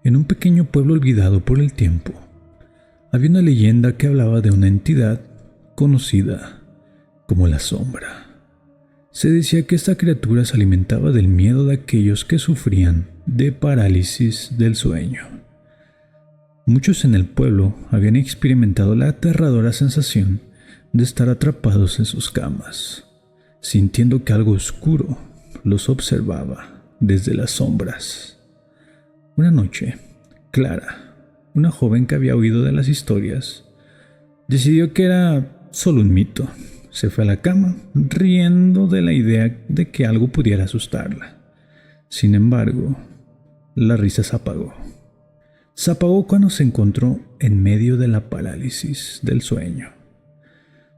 En un pequeño pueblo olvidado por el tiempo, había una leyenda que hablaba de una entidad conocida como la Sombra. Se decía que esta criatura se alimentaba del miedo de aquellos que sufrían de parálisis del sueño. Muchos en el pueblo habían experimentado la aterradora sensación de estar atrapados en sus camas, sintiendo que algo oscuro los observaba desde las sombras. Una noche, Clara, una joven que había oído de las historias, decidió que era solo un mito. Se fue a la cama, riendo de la idea de que algo pudiera asustarla. Sin embargo, la risa se apagó. Se apagó cuando se encontró en medio de la parálisis del sueño.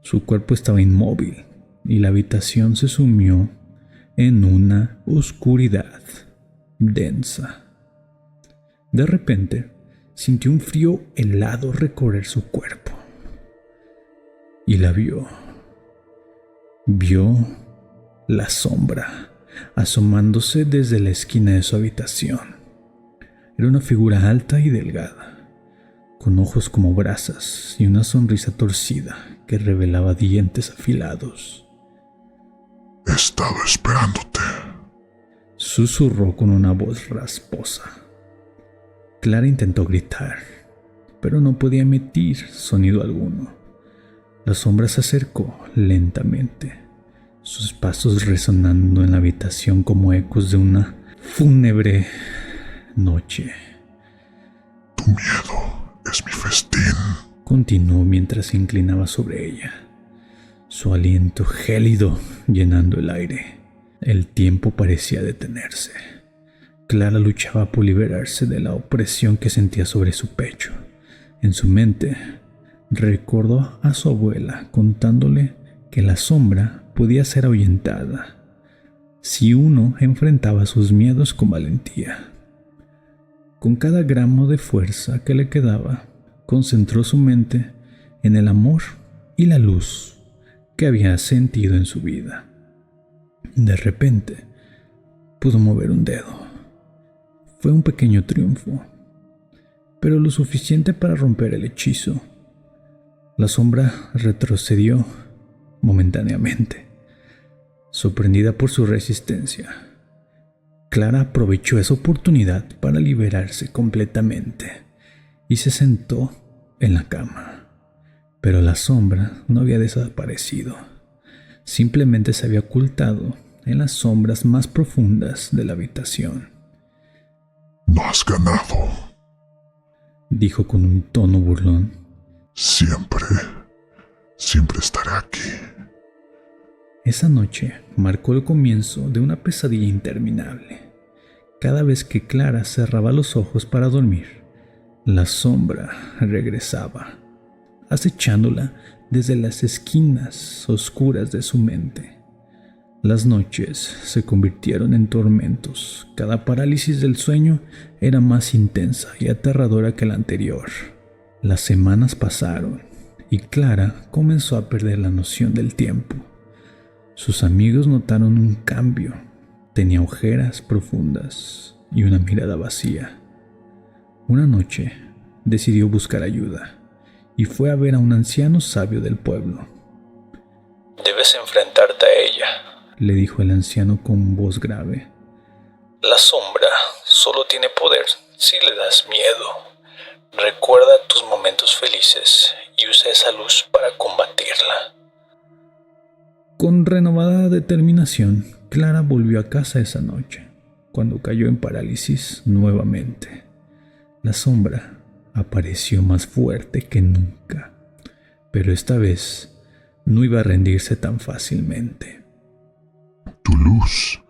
Su cuerpo estaba inmóvil y la habitación se sumió en una oscuridad densa. De repente, sintió un frío helado recorrer su cuerpo y la vio. Vio la Sombra asomándose desde la esquina de su habitación. Era una figura alta y delgada, con ojos como brasas y una sonrisa torcida que revelaba dientes afilados. He estado esperándote, susurró con una voz rasposa. Clara intentó gritar, pero no podía emitir sonido alguno. La Sombra se acercó lentamente, sus pasos resonando en la habitación como ecos de una fúnebre noche. Tu miedo es mi festín, continuó mientras se inclinaba sobre ella, su aliento gélido llenando el aire. El tiempo parecía detenerse. Clara luchaba por liberarse de la opresión que sentía sobre su pecho. En su mente, recordó a su abuela contándole que la Sombra podía ser ahuyentada si uno enfrentaba sus miedos con valentía. Con cada gramo de fuerza que le quedaba, concentró su mente en el amor y la luz que había sentido en su vida. De repente, pudo mover un dedo. Fue un pequeño triunfo, pero lo suficiente para romper el hechizo. La Sombra retrocedió momentáneamente, sorprendida por su resistencia. Clara aprovechó esa oportunidad para liberarse completamente y se sentó en la cama. Pero la Sombra no había desaparecido, simplemente se había ocultado en las sombras más profundas de la habitación. No has ganado, dijo con un tono burlón. Siempre estaré aquí. Esa noche marcó el comienzo de una pesadilla interminable. Cada vez que Clara cerraba los ojos para dormir, la Sombra regresaba, acechándola desde las esquinas oscuras de su mente. Las noches se convirtieron en tormentos. Cada parálisis del sueño era más intensa y aterradora que la anterior. Las semanas pasaron y Clara comenzó a perder la noción del tiempo. Sus amigos notaron un cambio. Tenía ojeras profundas y una mirada vacía. Una noche decidió buscar ayuda y fue a ver a un anciano sabio del pueblo. Debes enfrentarte a ella, le dijo el anciano con voz grave. La Sombra solo tiene poder si le das miedo. Recuerda tus momentos felices y usa esa luz para combatirla. Con renovada determinación, Clara volvió a casa esa noche, cuando cayó en parálisis nuevamente. La Sombra apareció más fuerte que nunca, pero esta vez no iba a rendirse tan fácilmente. Tu luz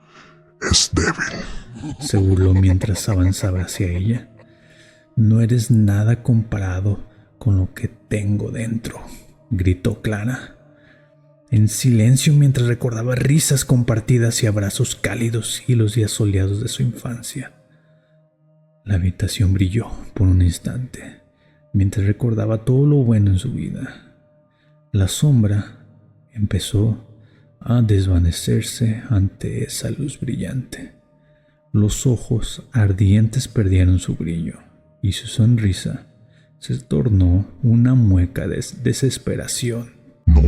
es débil, se burló mientras avanzaba hacia ella. No eres nada comparado con lo que tengo dentro, gritó Clara, en silencio mientras recordaba risas compartidas y abrazos cálidos y los días soleados de su infancia. La habitación brilló por un instante, mientras recordaba todo lo bueno en su vida. La Sombra empezó a desvanecerse ante esa luz brillante. Los ojos ardientes perdieron su brillo y su sonrisa se tornó una mueca de desesperación. No,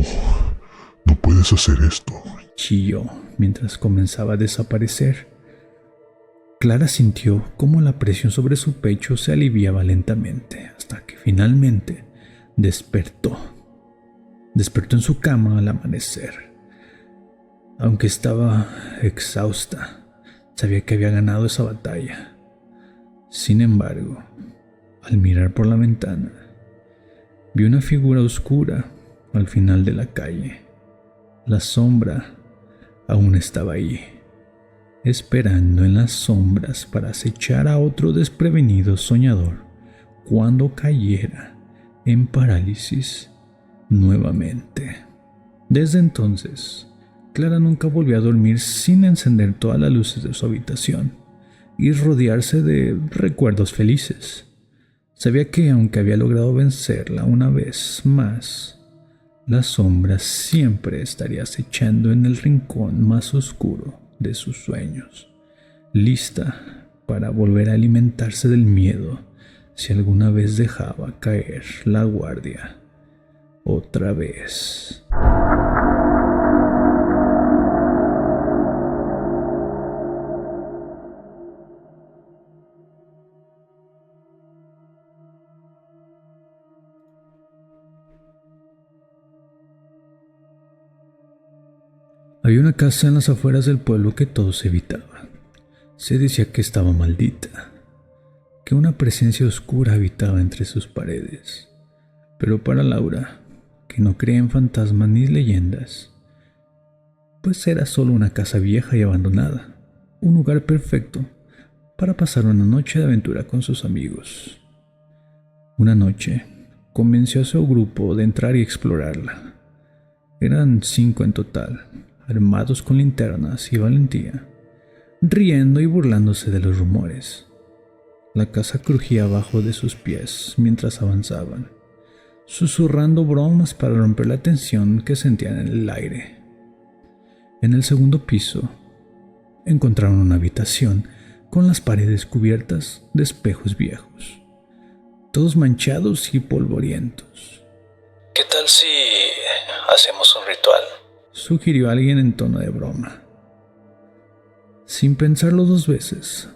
no puedes hacer esto. Chilló mientras comenzaba a desaparecer. Clara sintió cómo la presión sobre su pecho se aliviaba lentamente, hasta que finalmente despertó. Despertó en su cama al amanecer. Aunque estaba exhausta, sabía que había ganado esa batalla. Sin embargo, al mirar por la ventana, vio una figura oscura al final de la calle. La sombra aún estaba allí, esperando en las sombras para acechar a otro desprevenido soñador cuando cayera en parálisis nuevamente. Desde entonces, Clara nunca volvió a dormir sin encender todas las luces de su habitación y rodearse de recuerdos felices. Sabía que aunque había logrado vencerla una vez más, la sombra siempre estaría acechando en el rincón más oscuro de sus sueños, lista para volver a alimentarse del miedo si alguna vez dejaba caer la guardia otra vez. Había una casa en las afueras del pueblo que todos evitaban. Se decía que estaba maldita, que una presencia oscura habitaba entre sus paredes. Pero para Laura, que no creía en fantasmas ni leyendas, pues era solo una casa vieja y abandonada, un lugar perfecto para pasar una noche de aventura con sus amigos. Una noche, convenció a su grupo de entrar y explorarla. Eran 5 en total, armados con linternas y valentía, riendo y burlándose de los rumores. La casa crujía abajo de sus pies mientras avanzaban, susurrando bromas para romper la tensión que sentían en el aire. En el segundo piso, encontraron una habitación con las paredes cubiertas de espejos viejos, todos manchados y polvorientos. ¿Qué tal si hacemos un ritual? Sugirió alguien en tono de broma. Sin pensarlo 2 veces,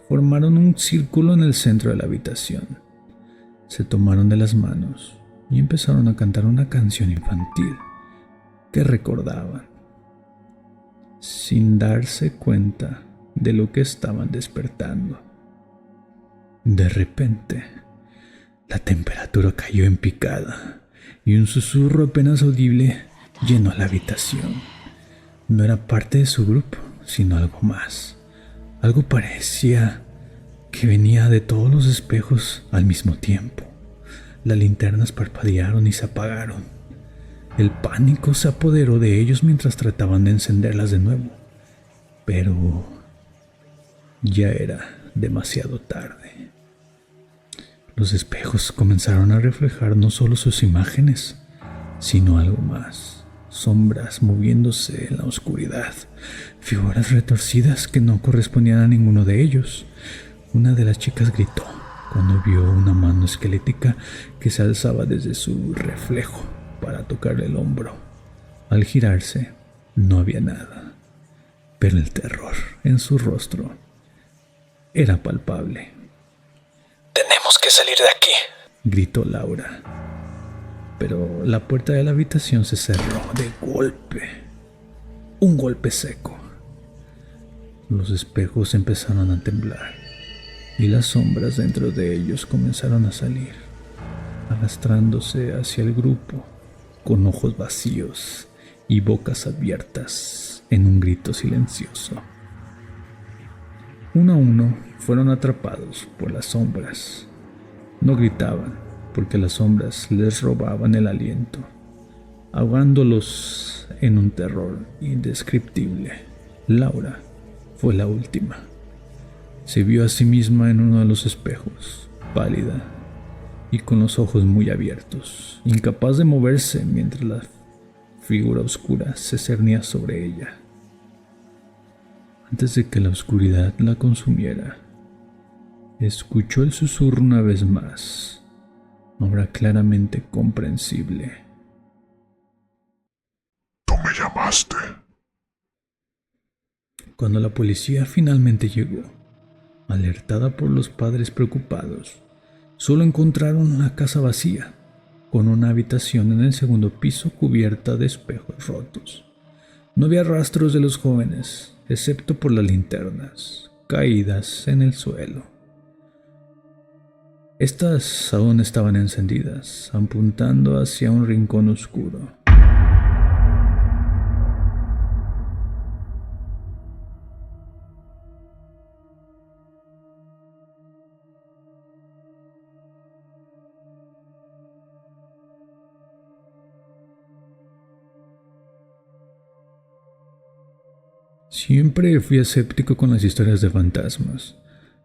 formaron un círculo en el centro de la habitación. Se tomaron de las manos y empezaron a cantar una canción infantil que recordaban, sin darse cuenta de lo que estaban despertando. De repente, la temperatura cayó en picada y un susurro apenas audible llenó la habitación. No era parte de su grupo, sino algo más. Algo parecía que venía de todos los espejos al mismo tiempo. Las linternas parpadearon y se apagaron. El pánico se apoderó de ellos mientras trataban de encenderlas de nuevo. Pero ya era demasiado tarde. Los espejos comenzaron a reflejar no solo sus imágenes, sino algo más. Sombras moviéndose en la oscuridad, figuras retorcidas que no correspondían a ninguno de ellos. Una de las chicas gritó cuando vio una mano esquelética que se alzaba desde su reflejo para tocarle el hombro. Al girarse, no había nada, pero el terror en su rostro era palpable. Tenemos que salir de aquí, gritó Laura. Pero la puerta de la habitación se cerró de golpe. Un golpe seco. Los espejos empezaron a temblar y las sombras dentro de ellos comenzaron a salir, arrastrándose hacia el grupo con ojos vacíos y bocas abiertas en un grito silencioso. Uno a uno fueron atrapados por las sombras. No gritaban, porque las sombras les robaban el aliento, ahogándolos en un terror indescriptible. Laura fue la última. Se vio a sí misma en uno de los espejos, pálida y con los ojos muy abiertos, incapaz de moverse mientras la figura oscura se cernía sobre ella. Antes de que la oscuridad la consumiera, Escuchó el susurro una vez más, ahora claramente comprensible. Tú me llamaste. Cuando la policía finalmente llegó, alertada por los padres preocupados, solo encontraron la casa vacía, con una habitación en el segundo piso cubierta de espejos rotos. No había rastros de los jóvenes, excepto por las linternas caídas en el suelo. Estas aún estaban encendidas, apuntando hacia un rincón oscuro. Siempre fui escéptico con las historias de fantasmas,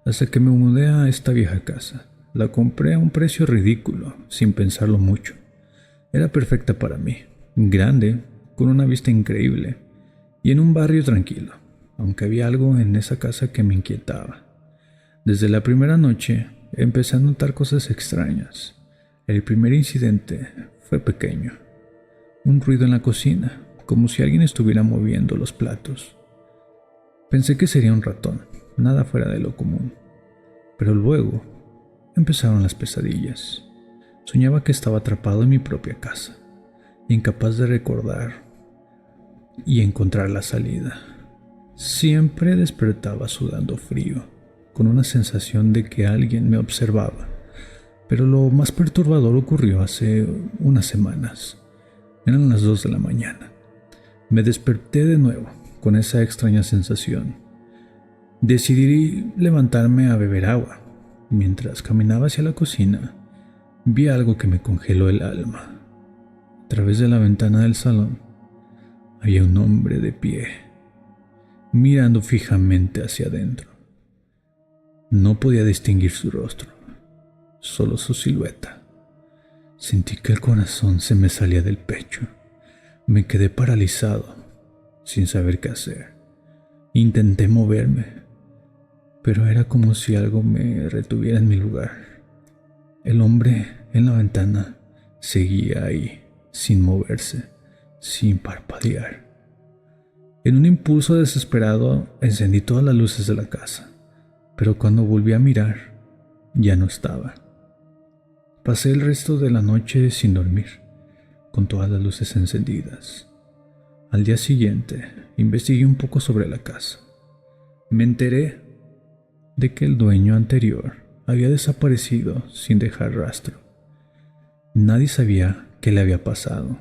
hasta que me mudé a esta vieja casa. La compré a un precio ridículo, sin pensarlo mucho. Era perfecta para mí, grande, con una vista increíble, y en un barrio tranquilo, aunque había algo en esa casa que me inquietaba. Desde la primera noche empecé a notar cosas extrañas. El primer incidente fue pequeño, un ruido en la cocina, como si alguien estuviera moviendo los platos. Pensé que sería un ratón, nada fuera de lo común. Pero luego empezaron las pesadillas. Soñaba que estaba atrapado en mi propia casa, incapaz de recordar y encontrar la salida. Siempre despertaba sudando frío, con una sensación de que alguien me observaba. Pero lo más perturbador ocurrió hace unas semanas. Eran las 2 de la mañana. Me desperté de nuevo con esa extraña sensación. Decidí levantarme a beber agua. Mientras caminaba hacia la cocina, vi algo que me congeló el alma. A través de la ventana del salón, había un hombre de pie, mirando fijamente hacia adentro. No podía distinguir su rostro, solo su silueta. Sentí que el corazón se me salía del pecho. Me quedé paralizado, sin saber qué hacer. Intenté moverme, pero era como si algo me retuviera en mi lugar. El hombre en la ventana seguía ahí, sin moverse, sin parpadear. En un impulso desesperado encendí todas las luces de la casa, pero cuando volví a mirar, ya no estaba. Pasé el resto de la noche sin dormir, con todas las luces encendidas. Al día siguiente, investigué un poco sobre la casa. Me enteré de que el dueño anterior había desaparecido sin dejar rastro. Nadie sabía qué le había pasado,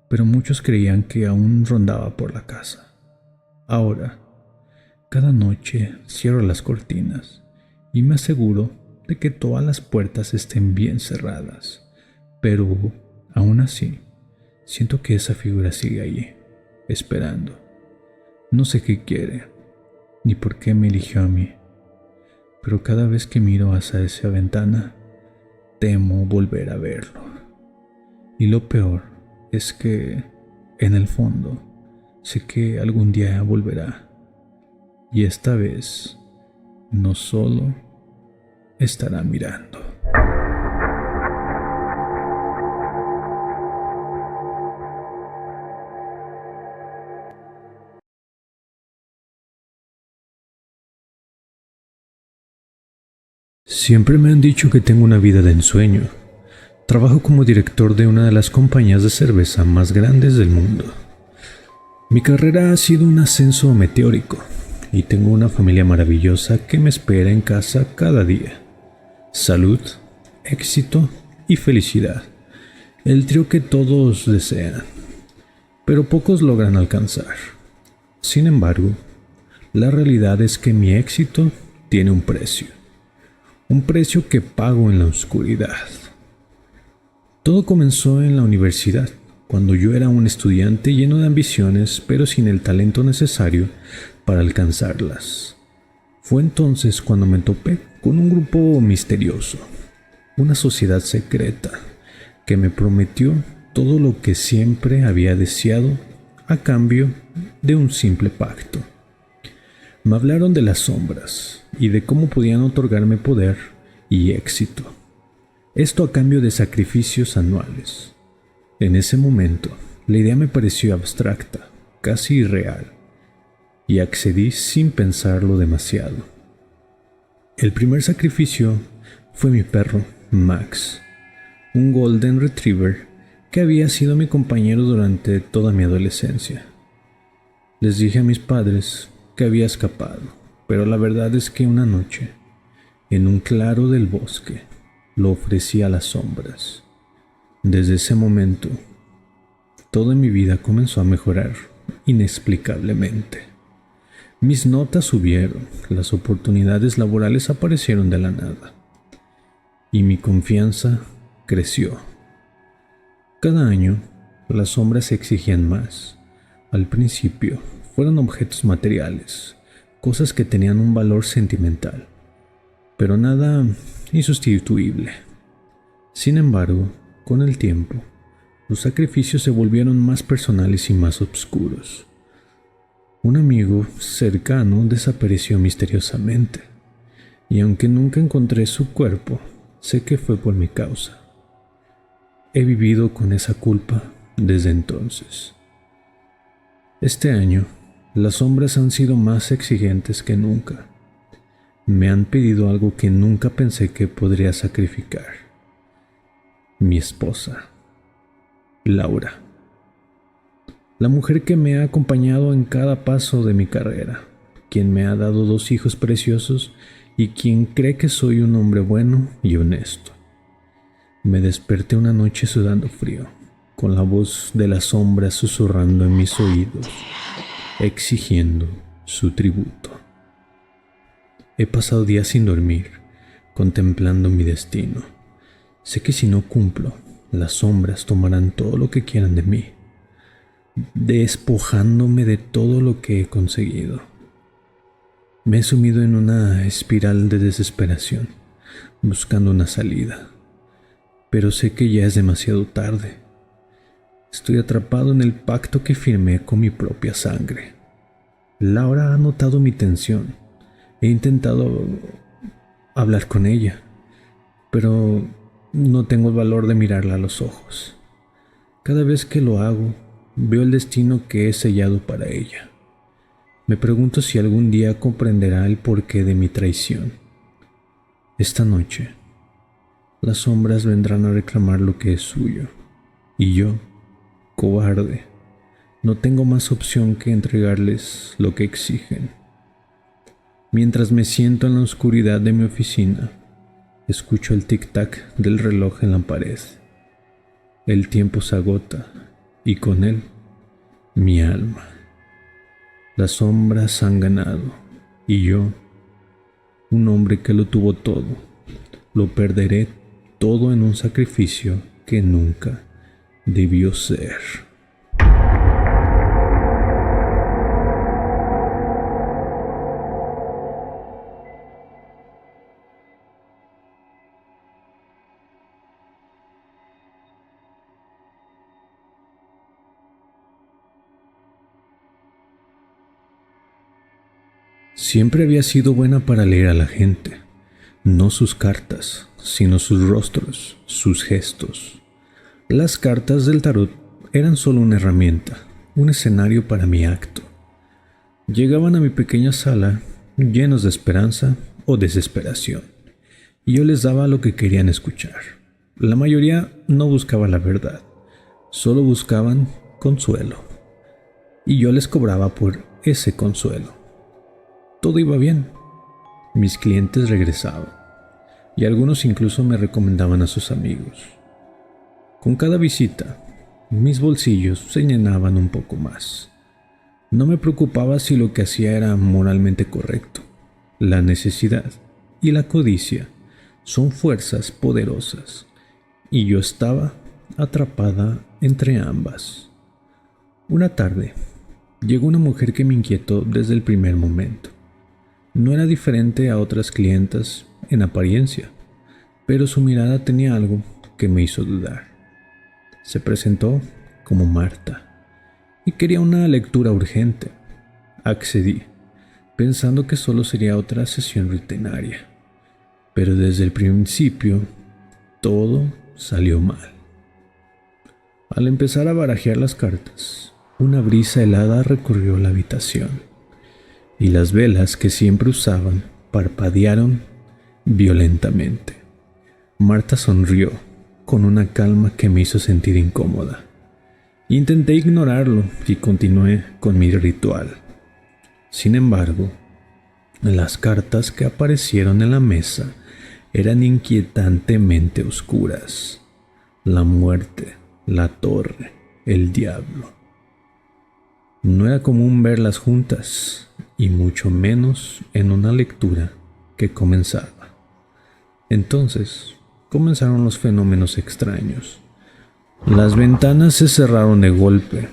pero muchos creían que aún rondaba por la casa. Ahora, cada noche cierro las cortinas y me aseguro de que todas las puertas estén bien cerradas, pero aún así, siento que esa figura sigue allí, esperando. No sé qué quiere, ni por qué me eligió a mí, pero cada vez que miro hacia esa ventana, temo volver a verlo. Y lo peor es que, en el fondo, sé que algún día volverá, y esta vez, no solo estará mirando. Siempre me han dicho que tengo una vida de ensueño. Trabajo como director de una de las compañías de cerveza más grandes del mundo. Mi carrera ha sido un ascenso meteórico y tengo una familia maravillosa que me espera en casa cada día. Salud, éxito y felicidad. El trío que todos desean, pero pocos logran alcanzar. Sin embargo, la realidad es que mi éxito tiene un precio. Un precio que pago en la oscuridad. Todo comenzó en la universidad, cuando yo era un estudiante lleno de ambiciones, pero sin el talento necesario para alcanzarlas. Fue entonces cuando me topé con un grupo misterioso, una sociedad secreta, que me prometió todo lo que siempre había deseado a cambio de un simple pacto. Me hablaron de las sombras, y de cómo podían otorgarme poder y éxito. Esto a cambio de sacrificios anuales. En ese momento, la idea me pareció abstracta, casi irreal, y accedí sin pensarlo demasiado. El primer sacrificio fue mi perro, Max, un Golden Retriever que había sido mi compañero durante toda mi adolescencia. Les dije a mis padres que había escapado, pero la verdad es que una noche, en un claro del bosque, lo ofrecí a las sombras. Desde ese momento, toda mi vida comenzó a mejorar inexplicablemente. Mis notas subieron, las oportunidades laborales aparecieron de la nada, y mi confianza creció. Cada año, las sombras se exigían más. Al principio, fueron objetos materiales, cosas que tenían un valor sentimental, pero nada insustituible. Sin embargo, con el tiempo, los sacrificios se volvieron más personales y más oscuros. Un amigo cercano desapareció misteriosamente, y aunque nunca encontré su cuerpo, sé que fue por mi causa. He vivido con esa culpa desde entonces. Este año, las sombras han sido más exigentes que nunca. Me han pedido algo que nunca pensé que podría sacrificar. Mi esposa, Laura. La mujer que me ha acompañado en cada paso de mi carrera, quien me ha dado 2 hijos preciosos y quien cree que soy un hombre bueno y honesto. Me desperté una noche sudando frío, con la voz de la sombra susurrando en mis oídos, exigiendo su tributo. He pasado días sin dormir, contemplando mi destino. Sé que si no cumplo, las sombras tomarán todo lo que quieran de mí, despojándome de todo lo que he conseguido. Me he sumido en una espiral de desesperación, buscando una salida, pero sé que ya es demasiado tarde. Estoy atrapado en el pacto que firmé con mi propia sangre. Laura ha notado mi tensión. He intentado hablar con ella, pero no tengo el valor de mirarla a los ojos. Cada vez que lo hago, veo el destino que he sellado para ella. Me pregunto si algún día comprenderá el porqué de mi traición. Esta noche, las sombras vendrán a reclamar lo que es suyo, y yo, cobarde, no tengo más opción que entregarles lo que exigen. Mientras me siento en la oscuridad de mi oficina, escucho el tic-tac del reloj en la pared. El tiempo se agota, y con él, mi alma. Las sombras han ganado, y yo, un hombre que lo tuvo todo, lo perderé todo en un sacrificio que nunca debió ser. Siempre había sido buena para leer a la gente, no sus cartas, sino sus rostros, sus gestos. Las cartas del tarot eran solo una herramienta, un escenario para mi acto. Llegaban a mi pequeña sala llenos de esperanza o desesperación, y yo les daba lo que querían escuchar. La mayoría no buscaba la verdad, solo buscaban consuelo, y yo les cobraba por ese consuelo. Todo iba bien. Mis clientes regresaban, y algunos incluso me recomendaban a sus amigos. Con cada visita, mis bolsillos se llenaban un poco más. No me preocupaba si lo que hacía era moralmente correcto. La necesidad y la codicia son fuerzas poderosas, y yo estaba atrapada entre ambas. Una tarde, llegó una mujer que me inquietó desde el primer momento. No era diferente a otras clientas en apariencia, pero su mirada tenía algo que me hizo dudar. Se presentó como Marta y quería una lectura urgente. Accedí, pensando que solo sería otra sesión rutinaria. Pero desde el principio, todo salió mal. Al empezar a barajear las cartas, una brisa helada recorrió la habitación, y las velas que siempre usaban parpadearon violentamente. Marta sonrió con una calma que me hizo sentir incómoda. Intenté ignorarlo y continué con mi ritual. Sin embargo, las cartas que aparecieron en la mesa eran inquietantemente oscuras. La muerte, la torre, el diablo. No era común verlas juntas, y mucho menos en una lectura que comenzaba. Entonces comenzaron los fenómenos extraños. Las ventanas se cerraron de golpe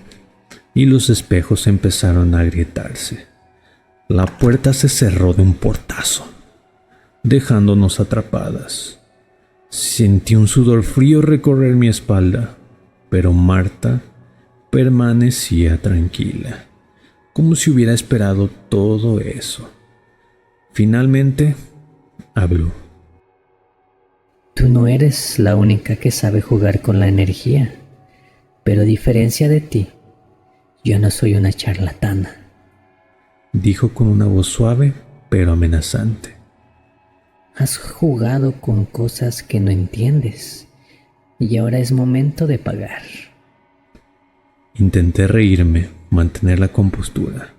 y los espejos empezaron a agrietarse. La puerta se cerró de un portazo, dejándonos atrapadas. Sentí un sudor frío recorrer mi espalda, pero Marta permanecía tranquila, como si hubiera esperado todo eso. Finalmente, habló. Tú no eres la única que sabe jugar con la energía, pero a diferencia de ti, yo no soy una charlatana, dijo con una voz suave pero amenazante. Has jugado con cosas que no entiendes, y ahora es momento de pagar. Intenté reírme, mantener la compostura.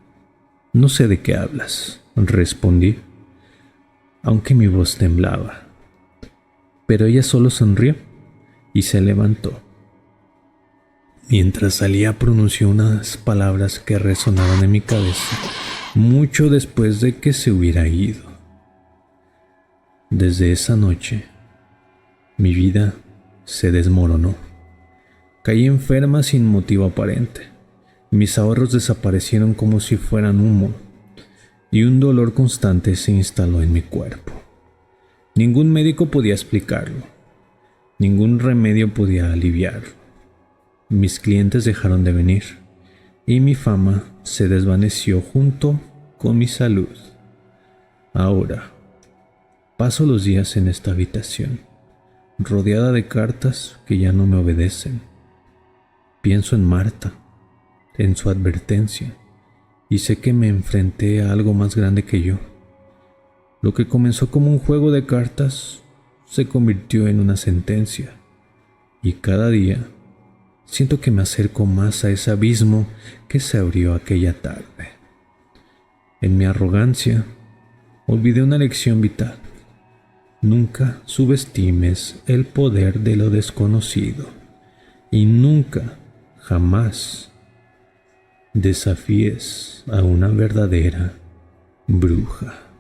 No sé de qué hablas, respondí, aunque mi voz temblaba. Pero ella solo sonrió y se levantó. Mientras salía pronunció unas palabras que resonaban en mi cabeza mucho después de que se hubiera ido. Desde esa noche, mi vida se desmoronó. Caí enferma sin motivo aparente. Mis ahorros desaparecieron como si fueran humo, y un dolor constante se instaló en mi cuerpo. Ningún médico podía explicarlo. Ningún remedio podía aliviarlo. Mis clientes dejaron de venir, y mi fama se desvaneció junto con mi salud. Ahora, paso los días en esta habitación, rodeada de cartas que ya no me obedecen. Pienso en Marta, en su advertencia, y sé que me enfrenté a algo más grande que yo. Lo que comenzó como un juego de cartas se convirtió en una sentencia, y cada día siento que me acerco más a ese abismo que se abrió aquella tarde. En mi arrogancia, olvidé una lección vital. Nunca subestimes el poder de lo desconocido, y nunca, jamás, desafíes a una verdadera bruja.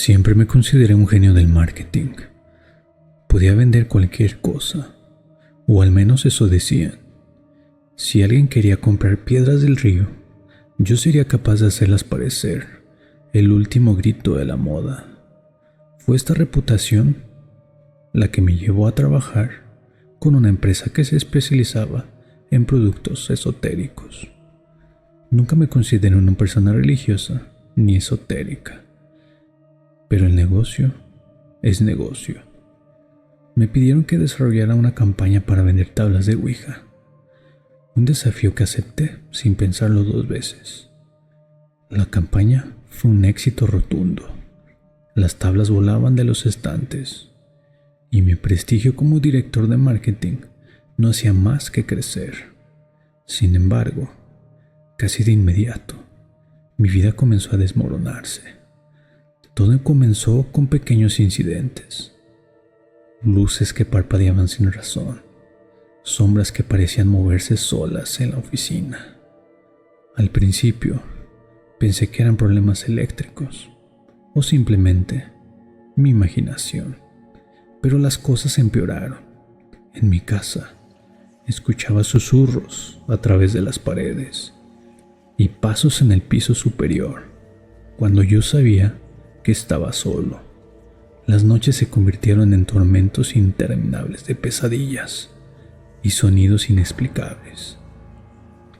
Siempre me consideré un genio del marketing. Podía vender cualquier cosa, o al menos eso decían. Si alguien quería comprar piedras del río, yo sería capaz de hacerlas parecer el último grito de la moda. Fue esta reputación la que me llevó a trabajar con una empresa que se especializaba en productos esotéricos. Nunca me consideré una persona religiosa ni esotérica. Pero el negocio es negocio. Me pidieron que desarrollara una campaña para vender tablas de Ouija. Un desafío que acepté sin pensarlo dos veces. La campaña fue un éxito rotundo. Las tablas volaban de los estantes, y mi prestigio como director de marketing no hacía más que crecer. Sin embargo, casi de inmediato, mi vida comenzó a desmoronarse. Todo comenzó con pequeños incidentes. Luces que parpadeaban sin razón. Sombras que parecían moverse solas en la oficina. Al principio, pensé que eran problemas eléctricos o simplemente mi imaginación. Pero las cosas empeoraron. En mi casa, escuchaba susurros a través de las paredes y pasos en el piso superior. cuando yo sabía que estaba solo. Las noches se convirtieron en tormentos interminables de pesadillas y sonidos inexplicables.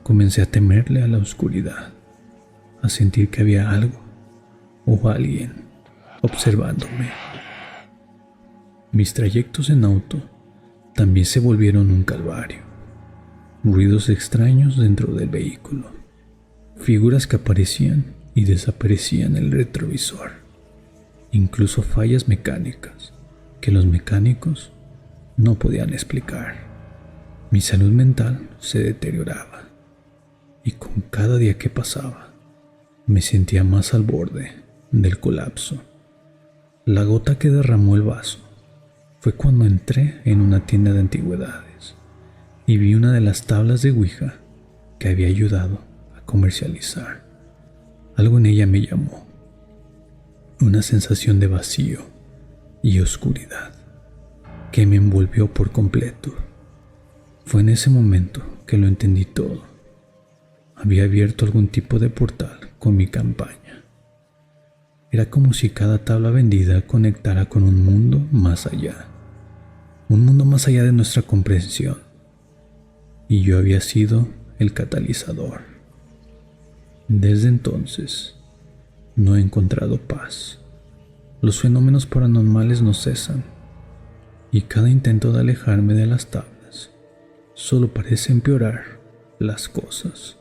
Comencé a temerle a la oscuridad, a sentir que había algo o alguien observándome. Mis trayectos en auto también se volvieron un calvario. Ruidos extraños dentro del vehículo, figuras que aparecían y desaparecían en el retrovisor, incluso fallas mecánicas que los mecánicos no podían explicar. Mi salud mental se deterioraba y con cada día que pasaba me sentía más al borde del colapso. La gota que derramó el vaso fue cuando entré en una tienda de antigüedades y vi una de las tablas de Ouija que había ayudado a comercializar. Algo en ella me llamó, una sensación de vacío y oscuridad que me envolvió por completo. Fue en ese momento que lo entendí todo. Había abierto algún tipo de portal con mi campaña. Era como si cada tabla vendida conectara con un mundo más allá de nuestra comprensión, y yo había sido el catalizador. Desde entonces no he encontrado paz. Los fenómenos paranormales no cesan, y cada intento de alejarme de las tablas solo parece empeorar las cosas.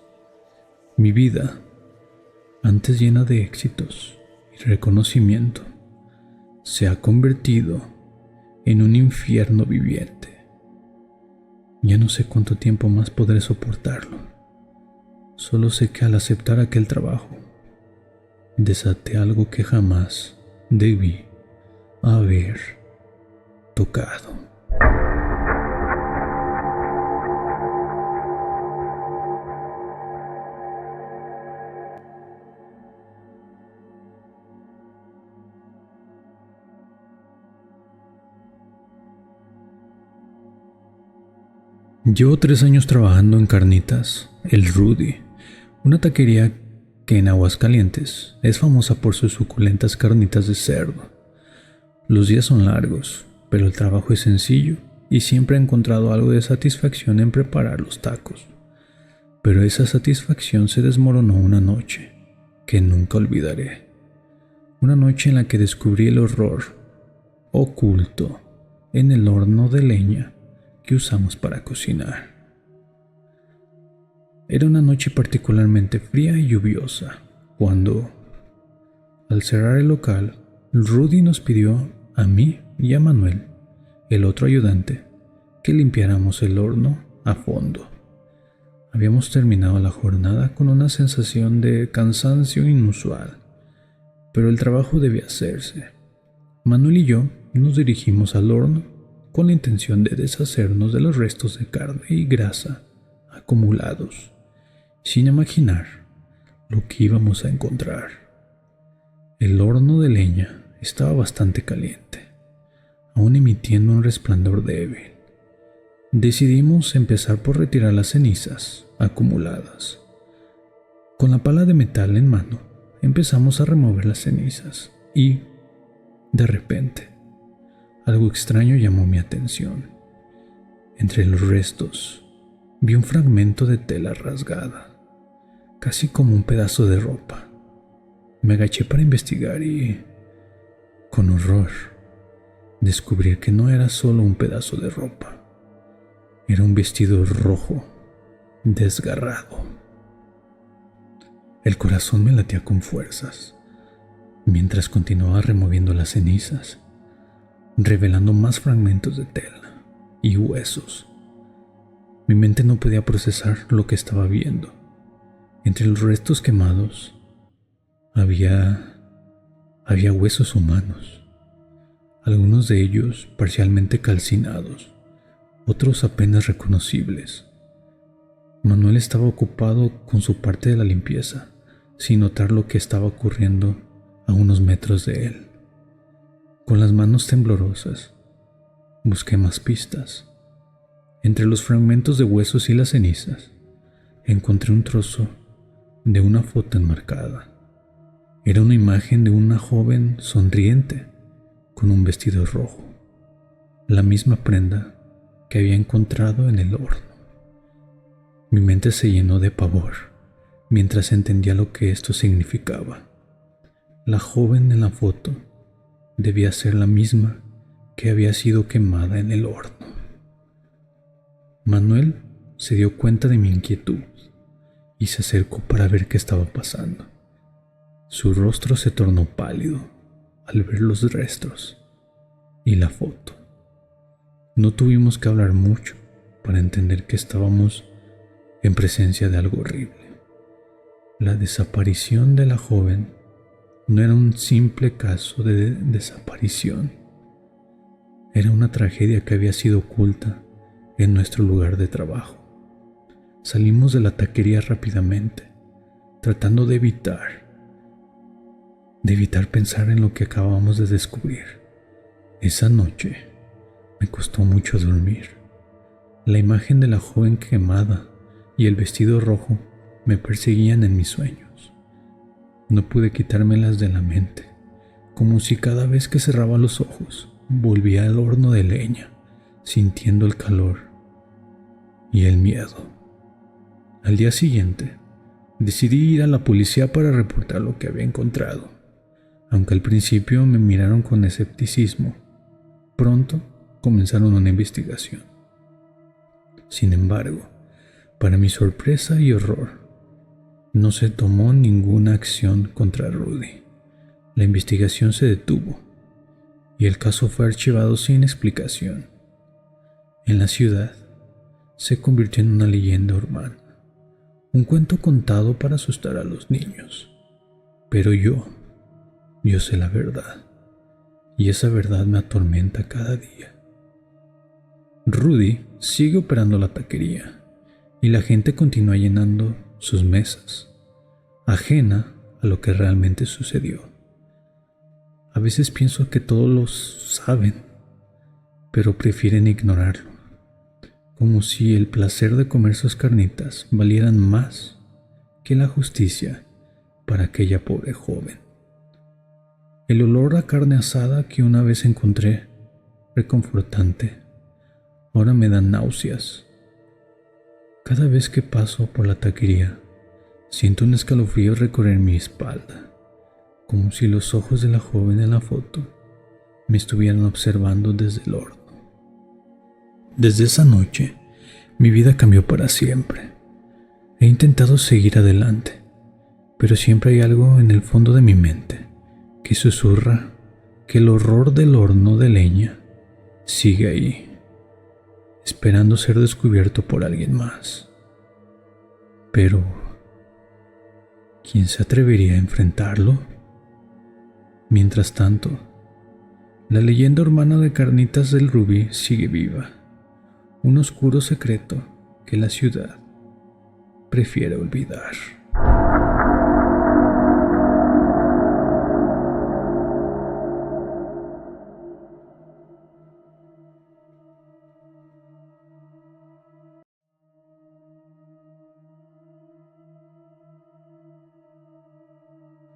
Mi vida, antes llena de éxitos y reconocimiento, se ha convertido en un infierno viviente. Ya no sé cuánto tiempo más podré soportarlo. Solo sé que al aceptar aquel trabajo, desaté algo que jamás debí haber tocado. Llevo 3 años trabajando en Carnitas, el Rudy, una taquería que en Aguascalientes es famosa por sus suculentas carnitas de cerdo. Los días son largos, pero el trabajo es sencillo y siempre he encontrado algo de satisfacción en preparar los tacos. Pero esa satisfacción se desmoronó una noche que nunca olvidaré. Una noche en la que descubrí el horror oculto en el horno de leña que usamos para cocinar. Era una noche particularmente fría y lluviosa cuando, al cerrar el local, Rudy nos pidió a mí y a Manuel, el otro ayudante, que limpiáramos el horno a fondo. Habíamos terminado la jornada con una sensación de cansancio inusual, pero el trabajo debía hacerse. Manuel y yo nos dirigimos al horno con la intención de deshacernos de los restos de carne y grasa acumulados, sin imaginar lo que íbamos a encontrar. El horno de leña estaba bastante caliente, aún emitiendo un resplandor débil. Decidimos empezar por retirar las cenizas acumuladas. Con la pala de metal en mano, empezamos a remover las cenizas y, de repente, algo extraño llamó mi atención. Entre los restos, vi un fragmento de tela rasgada, casi como un pedazo de ropa. Me agaché para investigar y, con horror, descubrí que no era solo un pedazo de ropa. Era un vestido rojo, desgarrado. El corazón me latía con fuerzas, mientras continuaba removiendo las cenizas, revelando más fragmentos de tela y huesos. Mi mente no podía procesar lo que estaba viendo. Entre los restos quemados había huesos humanos, algunos de ellos parcialmente calcinados, otros apenas reconocibles. Manuel estaba ocupado con su parte de la limpieza, sin notar lo que estaba ocurriendo a unos metros de él. Con las manos temblorosas, busqué más pistas. Entre los fragmentos de huesos y las cenizas, encontré un trozo de una foto enmarcada. Era una imagen de una joven sonriente con un vestido rojo, la misma prenda que había encontrado en el horno. Mi mente se llenó de pavor mientras entendía lo que esto significaba. La joven en la foto debía ser la misma que había sido quemada en el horno. Manuel se dio cuenta de mi inquietud y se acercó para ver qué estaba pasando. Su rostro se tornó pálido al ver los restos y la foto. No tuvimos que hablar mucho para entender que estábamos en presencia de algo horrible. La desaparición de la joven no era un simple caso de desaparición. Era una tragedia que había sido oculta en nuestro lugar de trabajo. Salimos de la taquería rápidamente, tratando de evitar pensar en lo que acabamos de descubrir. Esa noche me costó mucho dormir. La imagen de la joven quemada y el vestido rojo me perseguían en mis sueños. No pude quitármelas de la mente, como si cada vez que cerraba los ojos volvía al horno de leña, sintiendo el calor y el miedo. Al día siguiente, decidí ir a la policía para reportar lo que había encontrado. Aunque al principio me miraron con escepticismo, pronto comenzaron una investigación. Sin embargo, para mi sorpresa y horror, no se tomó ninguna acción contra Rudy. La investigación se detuvo y el caso fue archivado sin explicación. En la ciudad se convirtió en una leyenda urbana, un cuento contado para asustar a los niños. Pero yo sé la verdad, y esa verdad me atormenta cada día. Rudy sigue operando la taquería y la gente continúa llenando sus mesas, ajena a lo que realmente sucedió. A veces pienso que todos lo saben, pero prefieren ignorarlo, como si el placer de comer sus carnitas valieran más que la justicia para aquella pobre joven. El olor a carne asada que una vez encontré reconfortante, ahora me da náuseas. Cada vez que paso por la taquería, siento un escalofrío recorrer mi espalda, como si los ojos de la joven en la foto me estuvieran observando desde el horno. Desde esa noche, mi vida cambió para siempre. He intentado seguir adelante, pero siempre hay algo en el fondo de mi mente que susurra que el horror del horno de leña sigue ahí, esperando ser descubierto por alguien más. Pero, ¿quién se atrevería a enfrentarlo? Mientras tanto, la leyenda urbana de Carnitas del Rubí sigue viva, un oscuro secreto que la ciudad prefiere olvidar.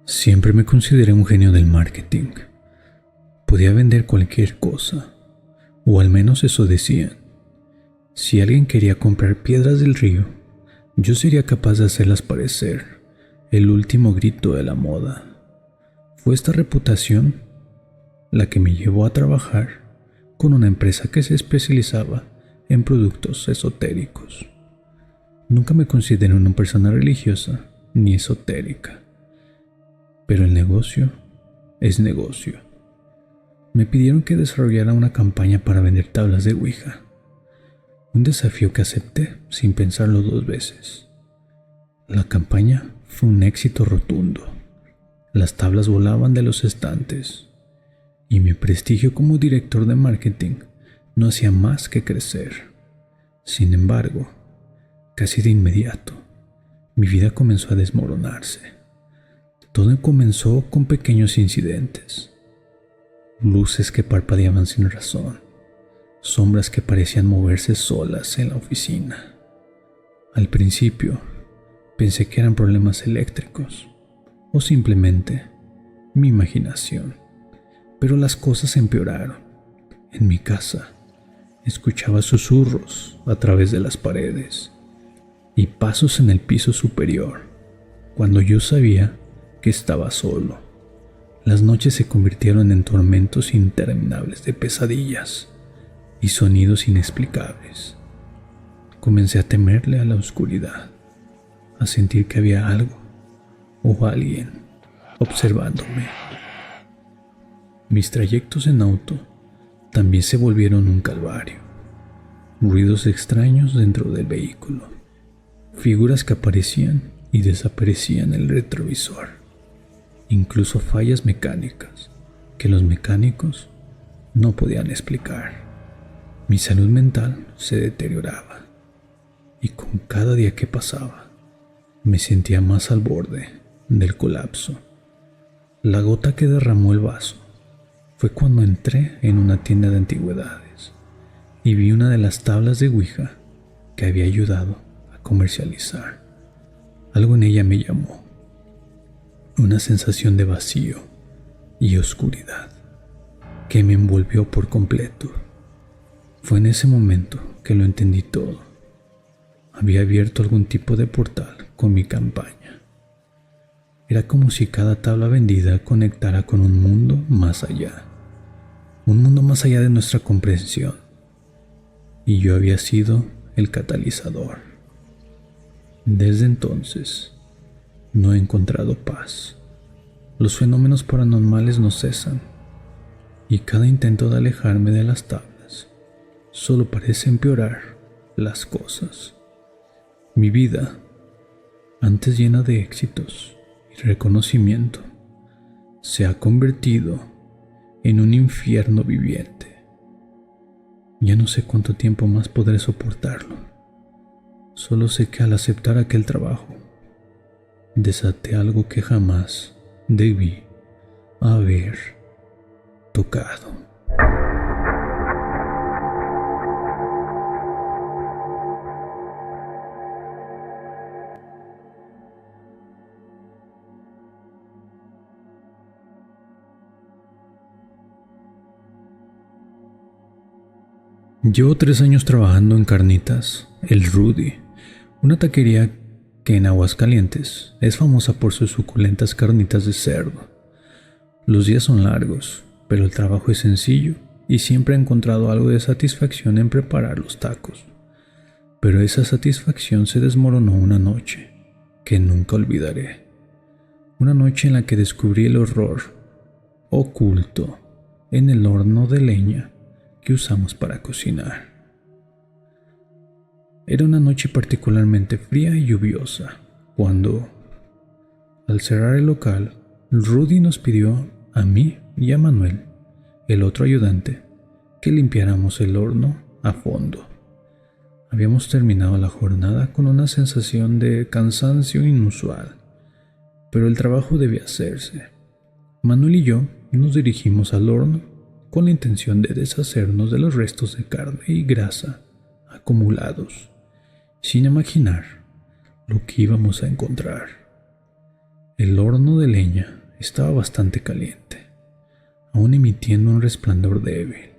Siempre me consideré un genio del marketing. Podía vender cualquier cosa, o al menos eso decían. Si alguien quería comprar piedras del río, yo sería capaz de hacerlas parecer el último grito de la moda. Fue esta reputación la que me llevó a trabajar con una empresa que se especializaba en productos esotéricos. Nunca me consideré una persona religiosa ni esotérica, pero el negocio es negocio. Me pidieron que desarrollara una campaña para vender tablas de Ouija, un desafío que acepté sin pensarlo dos veces. La campaña fue un éxito rotundo. Las tablas volaban de los estantes y mi prestigio como director de marketing no hacía más que crecer. Sin embargo, casi de inmediato, mi vida comenzó a desmoronarse. Todo comenzó con pequeños incidentes. Luces que parpadeaban sin razón, sombras que parecían moverse solas en la oficina. Al principio, pensé que eran problemas eléctricos o simplemente mi imaginación. Pero las cosas empeoraron. En mi casa escuchaba susurros a través de las paredes y pasos en el piso superior, cuando yo sabía que estaba solo. Las noches se convirtieron en tormentos interminables de pesadillas y sonidos inexplicables. Comencé a temerle a la oscuridad, a sentir que había algo o alguien observándome. Mis trayectos en auto también se volvieron un calvario. Ruidos extraños dentro del vehículo, figuras que aparecían y desaparecían en el retrovisor, incluso fallas mecánicas que los mecánicos no podían explicar. Mi salud mental se deterioraba y con cada día que pasaba me sentía más al borde del colapso. La gota que derramó el vaso fue cuando entré en una tienda de antigüedades y vi una de las tablas de Ouija que había ayudado a comercializar. Algo en ella me llamó, una sensación de vacío y oscuridad que me envolvió por completo. Fue en ese momento que lo entendí todo. Había abierto algún tipo de portal con mi campaña. Era como si cada tabla vendida conectara con un mundo más allá. Un mundo más allá de nuestra comprensión. Y yo había sido el catalizador. Desde entonces, no he encontrado paz. Los fenómenos paranormales no cesan. Y cada intento de alejarme de las tablas solo parece empeorar las cosas. Mi vida, antes llena de éxitos y reconocimiento, se ha convertido en un infierno viviente. Ya no sé cuánto tiempo más podré soportarlo. Solo sé que al aceptar aquel trabajo, desaté algo que jamás debí haber tocado. Llevo 3 años trabajando en Carnitas El Rudy, una taquería que en Aguascalientes es famosa por sus suculentas carnitas de cerdo. Los días son largos, pero el trabajo es sencillo y siempre he encontrado algo de satisfacción en preparar los tacos. Pero esa satisfacción se desmoronó una noche que nunca olvidaré. Una noche en la que descubrí el horror oculto en el horno de leña que usamos para cocinar. Era una noche particularmente fría y lluviosa cuando, al cerrar el local, Rudy nos pidió a mí y a Manuel, el otro ayudante, que limpiáramos el horno a fondo. Habíamos terminado la jornada con una sensación de cansancio inusual, pero el trabajo debía hacerse. Manuel y yo nos dirigimos al horno con la intención de deshacernos de los restos de carne y grasa acumulados, sin imaginar lo que íbamos a encontrar. El horno de leña estaba bastante caliente, aún emitiendo un resplandor débil.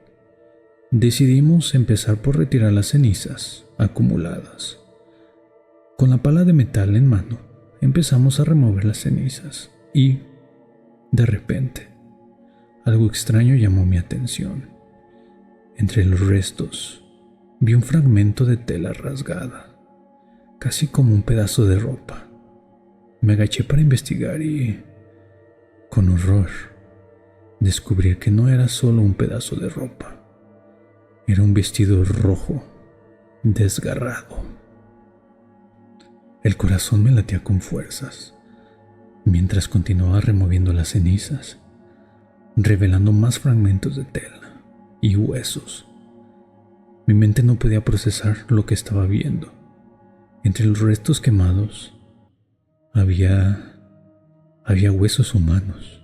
Decidimos empezar por retirar las cenizas acumuladas. Con la pala de metal en mano, empezamos a remover las cenizas y, de repente, algo extraño llamó mi atención. Entre los restos, vi un fragmento de tela rasgada, casi como un pedazo de ropa. Me agaché para investigar y, con horror, descubrí que no era solo un pedazo de ropa. Era un vestido rojo, desgarrado. El corazón me latía con fuerzas, mientras continuaba removiendo las cenizas, revelando más fragmentos de tela y huesos. Mi mente no podía procesar lo que estaba viendo. Entre los restos quemados había huesos humanos,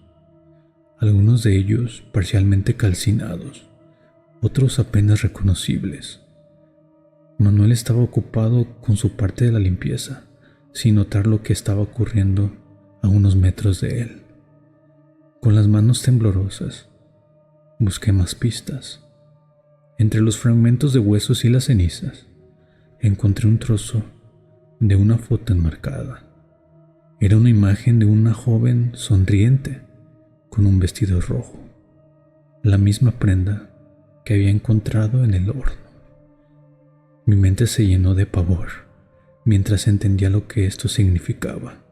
algunos de ellos parcialmente calcinados, otros apenas reconocibles. Manuel estaba ocupado con su parte de la limpieza, sin notar lo que estaba ocurriendo a unos metros de él. Con las manos temblorosas, busqué más pistas. Entre los fragmentos de huesos y las cenizas, encontré un trozo de una foto enmarcada. Era una imagen de una joven sonriente con un vestido rojo, la misma prenda que había encontrado en el horno. Mi mente se llenó de pavor mientras entendía lo que esto significaba.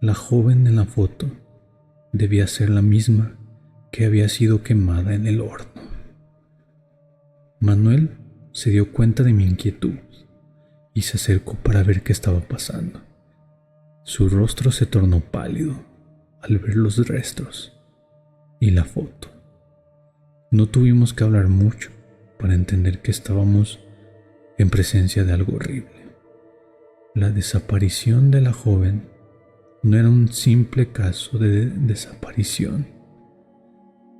La joven en la foto debía ser la misma que había sido quemada en el horno. Manuel se dio cuenta de mi inquietud y se acercó para ver qué estaba pasando. Su rostro se tornó pálido al ver los restos y la foto. No tuvimos que hablar mucho para entender que estábamos en presencia de algo horrible. La desaparición de la joven no era un simple caso de desaparición.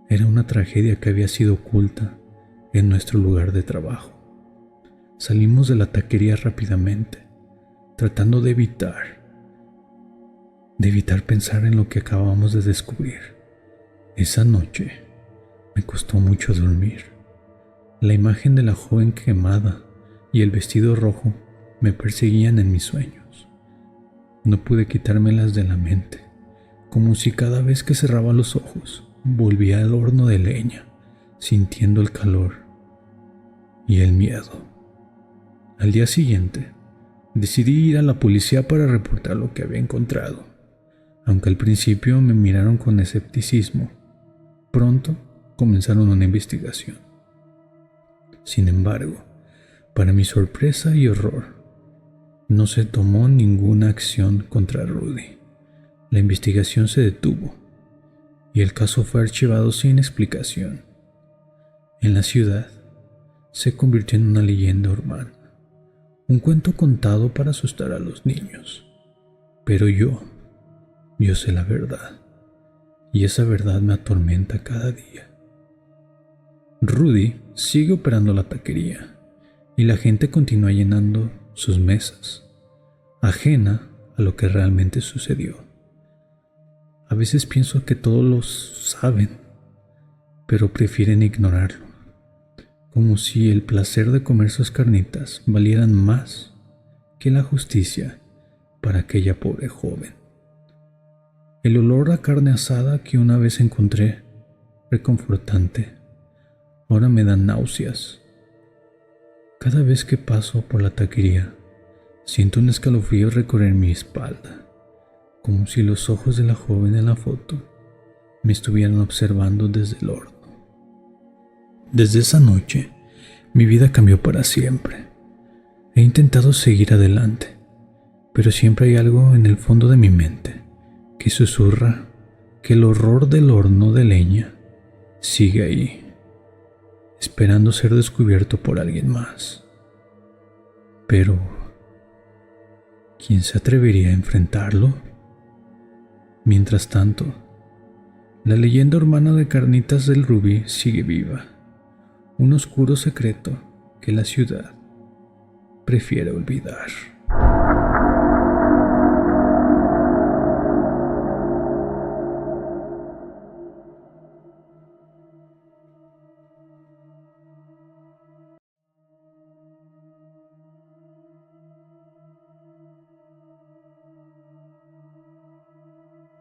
Era una tragedia que había sido oculta en nuestro lugar de trabajo. Salimos de la taquería rápidamente, tratando de evitar pensar en lo que acabamos de descubrir. Esa noche me costó mucho dormir. La imagen de la joven quemada y el vestido rojo me perseguían en mis sueños. No pude quitármelas de la mente, como si cada vez que cerraba los ojos volvía al horno de leña, sintiendo el calor y el miedo. Al día siguiente, decidí ir a la policía para reportar lo que había encontrado. Aunque al principio me miraron con escepticismo, pronto comenzaron una investigación. Sin embargo, para mi sorpresa y horror, no se tomó ninguna acción contra Rudy. La investigación se detuvo y el caso fue archivado sin explicación. En la ciudad, se convirtió en una leyenda urbana, un cuento contado para asustar a los niños. Pero yo sé la verdad, y esa verdad me atormenta cada día. Rudy sigue operando la taquería, y la gente continúa llenando sus mesas, ajena a lo que realmente sucedió. A veces pienso que todos lo saben, pero prefieren ignorarlo, como si el placer de comer sus carnitas valieran más que la justicia para aquella pobre joven. El olor a carne asada que una vez encontré reconfortante, ahora me da náuseas. Cada vez que paso por la taquería, siento un escalofrío recorrer mi espalda, como si los ojos de la joven en la foto me estuvieran observando desde el horno. Desde esa noche, mi vida cambió para siempre. He intentado seguir adelante, pero siempre hay algo en el fondo de mi mente que susurra que el horror del horno de leña sigue ahí, esperando ser descubierto por alguien más. Pero, ¿quién se atrevería a enfrentarlo? Mientras tanto, la leyenda urbana de Carnitas del Rubí sigue viva, un oscuro secreto que la ciudad prefiere olvidar.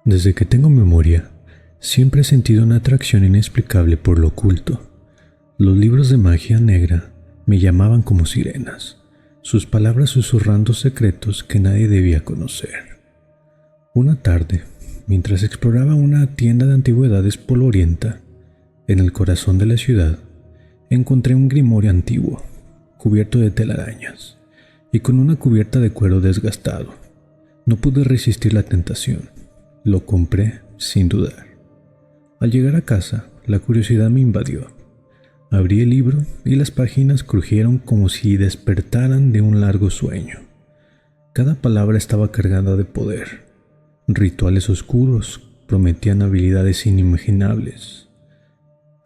Desde que tengo memoria, siempre he sentido una atracción inexplicable por lo oculto. Los libros de magia negra me llamaban como sirenas, sus palabras susurrando secretos que nadie debía conocer. Una tarde, mientras exploraba una tienda de antigüedades polvorienta, en el corazón de la ciudad, encontré un grimorio antiguo, cubierto de telarañas, y con una cubierta de cuero desgastado. No pude resistir la tentación. Lo compré sin dudar. Al llegar a casa, la curiosidad me invadió. Abrí el libro y las páginas crujieron como si despertaran de un largo sueño. Cada palabra estaba cargada de poder. Rituales oscuros prometían habilidades inimaginables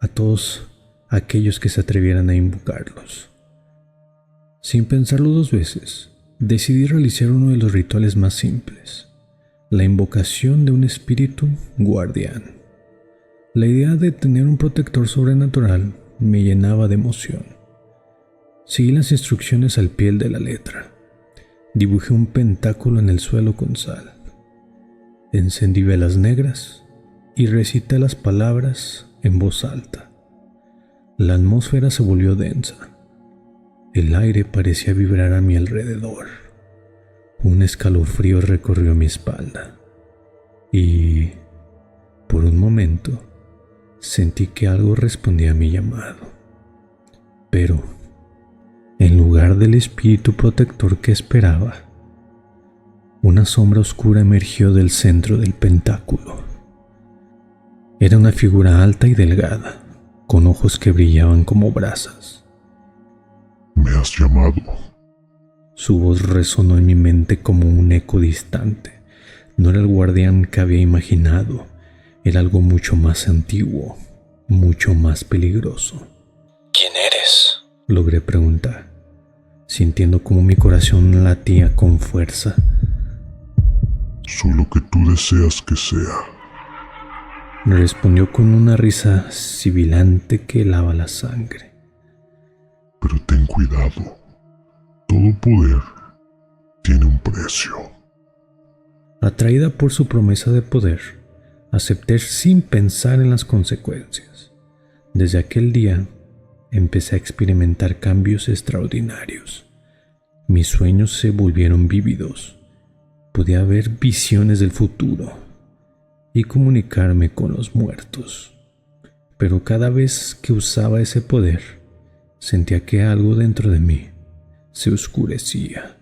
a todos aquellos que se atrevieran a invocarlos. Sin pensarlo dos veces, decidí realizar uno de los rituales más simples: la invocación de un espíritu guardián. La idea de tener un protector sobrenatural me llenaba de emoción. Seguí las instrucciones al pie de la letra. Dibujé un pentáculo en el suelo con sal. Encendí velas negras y recité las palabras en voz alta. La atmósfera se volvió densa. El aire parecía vibrar a mi alrededor. Un escalofrío recorrió mi espalda. Y, por un momento, sentí que algo respondía a mi llamado. Pero, en lugar del espíritu protector que esperaba, una sombra oscura emergió del centro del pentáculo. Era una figura alta y delgada, con ojos que brillaban como brasas. ¿Me has llamado? Su voz resonó en mi mente como un eco distante. No era el guardián que había imaginado, era algo mucho más antiguo, mucho más peligroso. ¿Quién eres? Logré preguntar, sintiendo como mi corazón latía con fuerza. Soy lo que tú deseas que sea. Respondió con una risa sibilante que helaba la sangre. Pero ten cuidado. Todo poder tiene un precio. Atraída por su promesa de poder, acepté sin pensar en las consecuencias. Desde aquel día, empecé a experimentar cambios extraordinarios. Mis sueños se volvieron vívidos. Podía ver visiones del futuro y comunicarme con los muertos. Pero cada vez que usaba ese poder, sentía que algo dentro de mí se oscurecía.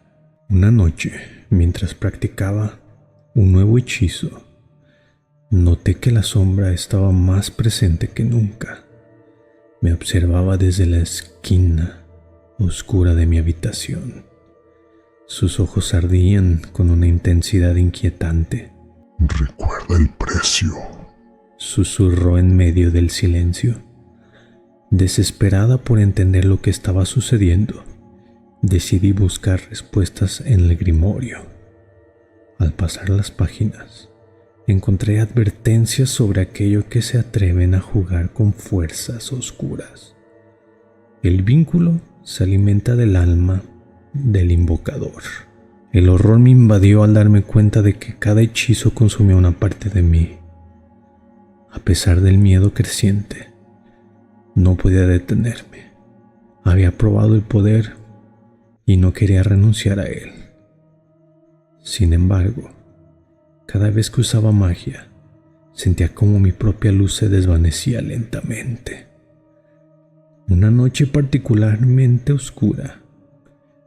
Una noche, mientras practicaba un nuevo hechizo, noté que la sombra estaba más presente que nunca. Me observaba desde la esquina oscura de mi habitación. Sus ojos ardían con una intensidad inquietante. Recuerda el precio. Susurró en medio del silencio. Desesperada por entender lo que estaba sucediendo, decidí buscar respuestas en el grimorio. Al pasar las páginas, encontré advertencias sobre aquello que se atreven a jugar con fuerzas oscuras. El vínculo se alimenta del alma del invocador. El horror me invadió al darme cuenta de que cada hechizo consumía una parte de mí. A pesar del miedo creciente, no podía detenerme. Había probado el poder y no quería renunciar a él. Sin embargo, cada vez que usaba magia, sentía como mi propia luz se desvanecía lentamente. Una noche particularmente oscura,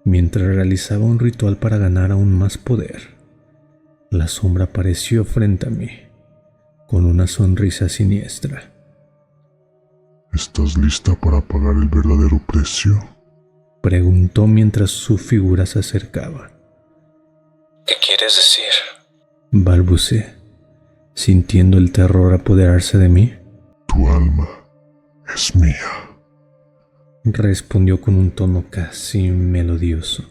mientras realizaba un ritual para ganar aún más poder, la sombra apareció frente a mí, con una sonrisa siniestra. ¿Estás lista para pagar el verdadero precio? Preguntó mientras su figura se acercaba. ¿Qué quieres decir? Balbuceé, sintiendo el terror apoderarse de mí. Tu alma es mía. Respondió con un tono casi melodioso.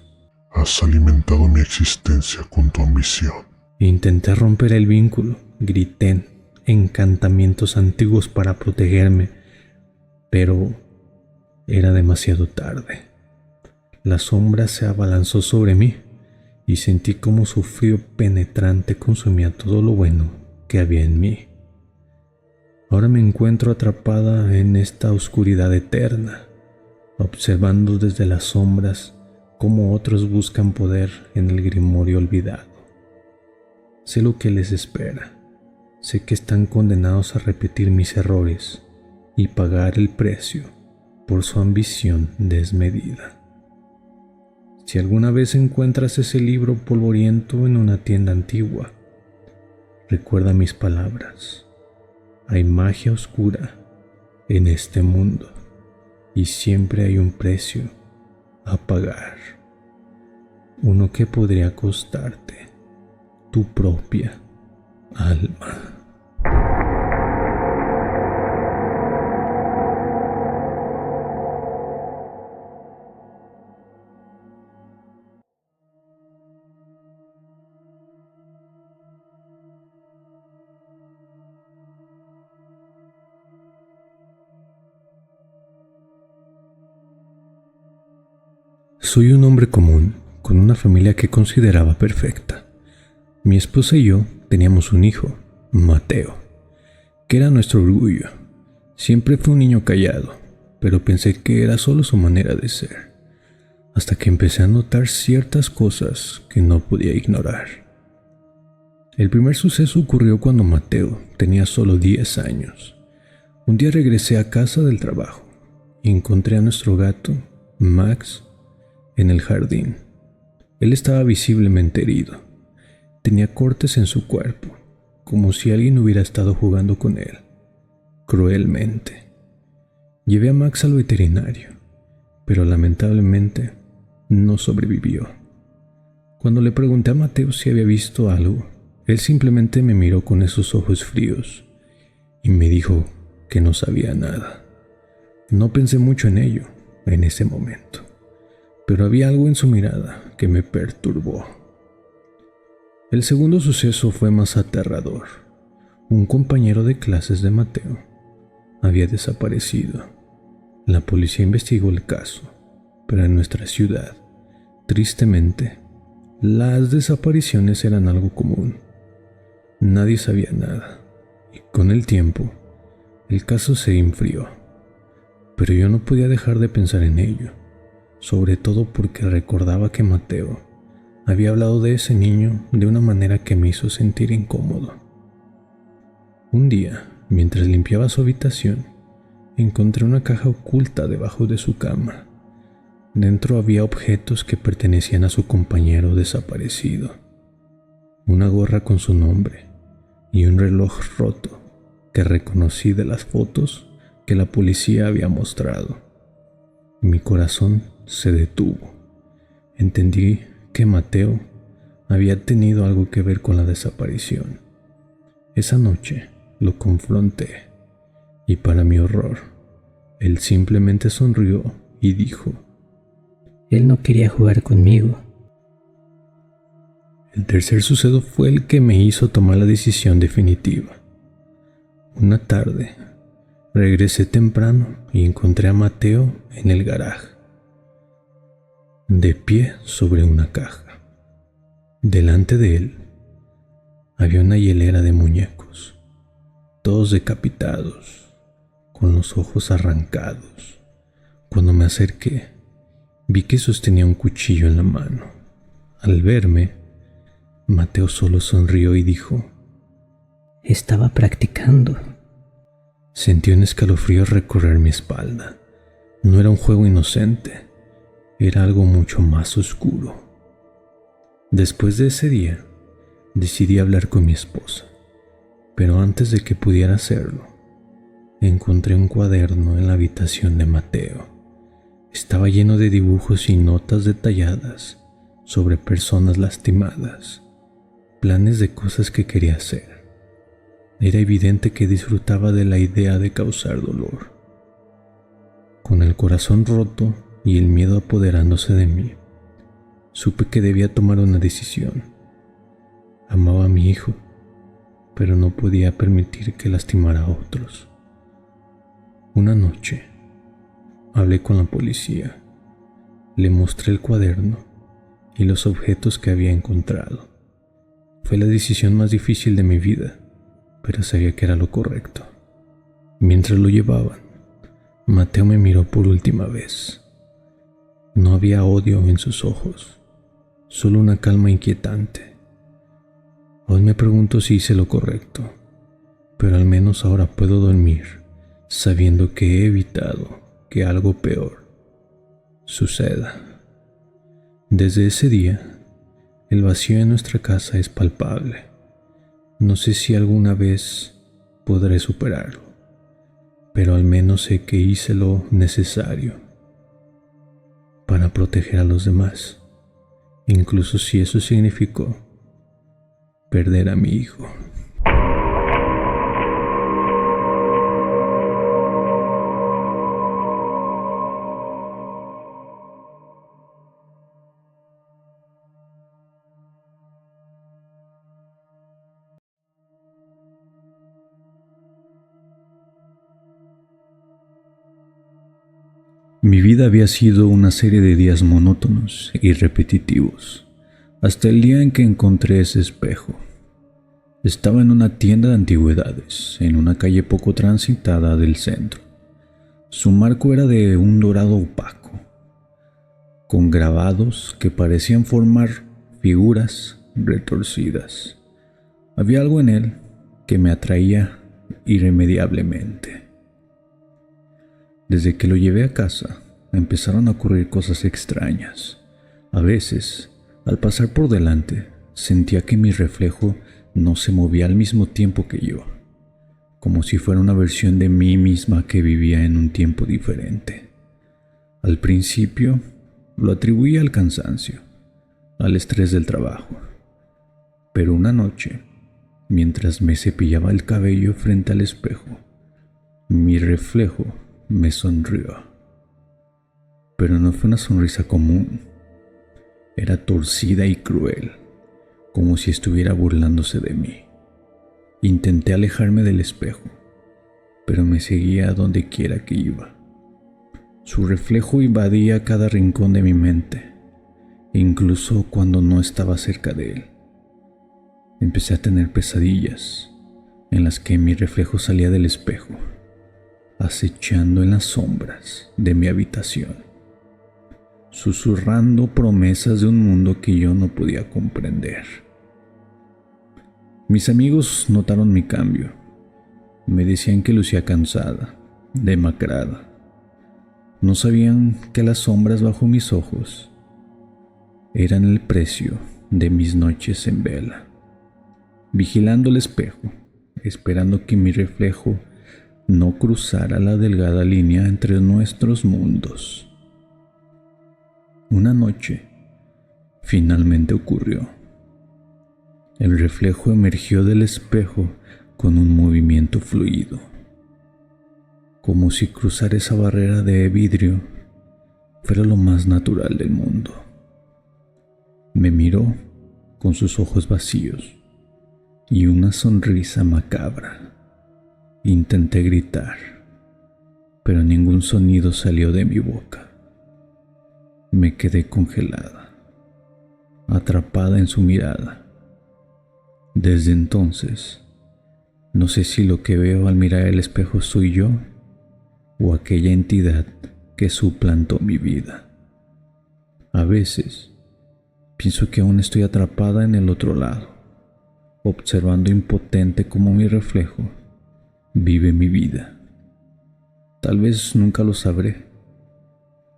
Has alimentado mi existencia con tu ambición. Intenté romper el vínculo, grité encantamientos antiguos para protegerme, pero era demasiado tarde. La sombra se abalanzó sobre mí y sentí como su frío penetrante consumía todo lo bueno que había en mí. Ahora me encuentro atrapada en esta oscuridad eterna, observando desde las sombras cómo otros buscan poder en el grimorio olvidado. Sé lo que les espera. Sé que están condenados a repetir mis errores y pagar el precio por su ambición desmedida. Si alguna vez encuentras ese libro polvoriento en una tienda antigua, recuerda mis palabras. Hay magia oscura en este mundo y siempre hay un precio a pagar. Uno que podría costarte tu propia alma. Soy un hombre común, con una familia que consideraba perfecta. Mi esposa y yo teníamos un hijo, Mateo, que era nuestro orgullo. Siempre fue un niño callado, pero pensé que era solo su manera de ser, hasta que empecé a notar ciertas cosas que no podía ignorar. El primer suceso ocurrió cuando Mateo tenía solo 10 años. Un día regresé a casa del trabajo y encontré a nuestro gato, Max, en el jardín. Él estaba visiblemente herido. Tenía cortes en su cuerpo, como si alguien hubiera estado jugando con él, cruelmente. Llevé a Max al veterinario, pero lamentablemente no sobrevivió. Cuando le pregunté a Mateo si había visto algo, él simplemente me miró con esos ojos fríos y me dijo que no sabía nada. No pensé mucho en ello en ese momento, pero había algo en su mirada que me perturbó. El segundo suceso fue más aterrador. Un compañero de clases de Mateo había desaparecido. La policía investigó el caso, pero en nuestra ciudad, tristemente, las desapariciones eran algo común. Nadie sabía nada, y con el tiempo, el caso se enfrió. Pero yo no podía dejar de pensar en ello, sobre todo porque recordaba que Mateo había hablado de ese niño de una manera que me hizo sentir incómodo. Un día, mientras limpiaba su habitación, encontré una caja oculta debajo de su cama. Dentro había objetos que pertenecían a su compañero desaparecido. Una gorra con su nombre y un reloj roto que reconocí de las fotos que la policía había mostrado. Mi corazón se detuvo. Entendí que Mateo había tenido algo que ver con la desaparición. Esa noche lo confronté y, para mi horror, él simplemente sonrió y dijo: Él no quería jugar conmigo. El tercer suceso fue el que me hizo tomar la decisión definitiva. Una tarde, regresé temprano y encontré a Mateo en el garaje, de pie sobre una caja. Delante de él había una hilera de muñecos, todos decapitados, con los ojos arrancados. Cuando me acerqué, vi que sostenía un cuchillo en la mano. Al verme, Mateo solo sonrió y dijo: Estaba practicando. Sentí un escalofrío recorrer mi espalda. No era un juego inocente, era algo mucho más oscuro. Después de ese día, decidí hablar con mi esposa, pero antes de que pudiera hacerlo, encontré un cuaderno en la habitación de Mateo. Estaba lleno de dibujos y notas detalladas sobre personas lastimadas, planes de cosas que quería hacer. Era evidente que disfrutaba de la idea de causar dolor. Con el corazón roto y el miedo apoderándose de mí, supe que debía tomar una decisión. Amaba a mi hijo, pero no podía permitir que lastimara a otros. Una noche, hablé con la policía. Le mostré el cuaderno y los objetos que había encontrado. Fue la decisión más difícil de mi vida, pero sabía que era lo correcto. Mientras lo llevaban, Mateo me miró por última vez. No había odio en sus ojos, solo una calma inquietante. Hoy me pregunto si hice lo correcto, pero al menos ahora puedo dormir sabiendo que he evitado que algo peor suceda. Desde ese día, el vacío en nuestra casa es palpable. No sé si alguna vez podré superarlo, pero al menos sé que hice lo necesario para proteger a los demás, incluso si eso significó perder a mi hijo. Mi vida había sido una serie de días monótonos y repetitivos, hasta el día en que encontré ese espejo. Estaba en una tienda de antigüedades, en una calle poco transitada del centro. Su marco era de un dorado opaco, con grabados que parecían formar figuras retorcidas. Había algo en él que me atraía irremediablemente. Desde que lo llevé a casa, empezaron a ocurrir cosas extrañas. A veces, al pasar por delante, sentía que mi reflejo no se movía al mismo tiempo que yo, como si fuera una versión de mí misma que vivía en un tiempo diferente. Al principio, lo atribuía al cansancio, al estrés del trabajo. Pero una noche, mientras me cepillaba el cabello frente al espejo, mi reflejo me sonrió. Pero no fue una sonrisa común. Era torcida y cruel, como si estuviera burlándose de mí. Intenté alejarme del espejo, pero me seguía a donde quiera que iba. Su reflejo invadía cada rincón de mi mente, incluso cuando no estaba cerca de él. Empecé a tener pesadillas en las que mi reflejo salía del espejo, acechando en las sombras de mi habitación, susurrando promesas de un mundo que yo no podía comprender. Mis amigos notaron mi cambio. Me decían que lucía cansada, demacrada. No sabían que las sombras bajo mis ojos eran el precio de mis noches en vela, vigilando el espejo, esperando que mi reflejo no cruzara la delgada línea entre nuestros mundos. Una noche, finalmente ocurrió. El reflejo emergió del espejo con un movimiento fluido, como si cruzar esa barrera de vidrio fuera lo más natural del mundo. Me miró con sus ojos vacíos y una sonrisa macabra. Intenté gritar, pero ningún sonido salió de mi boca. Me quedé congelada, atrapada en su mirada. Desde entonces, no sé si lo que veo al mirar el espejo soy yo o aquella entidad que suplantó mi vida. A veces, pienso que aún estoy atrapada en el otro lado, observando impotente cómo mi reflejo vive mi vida. Tal vez nunca lo sabré,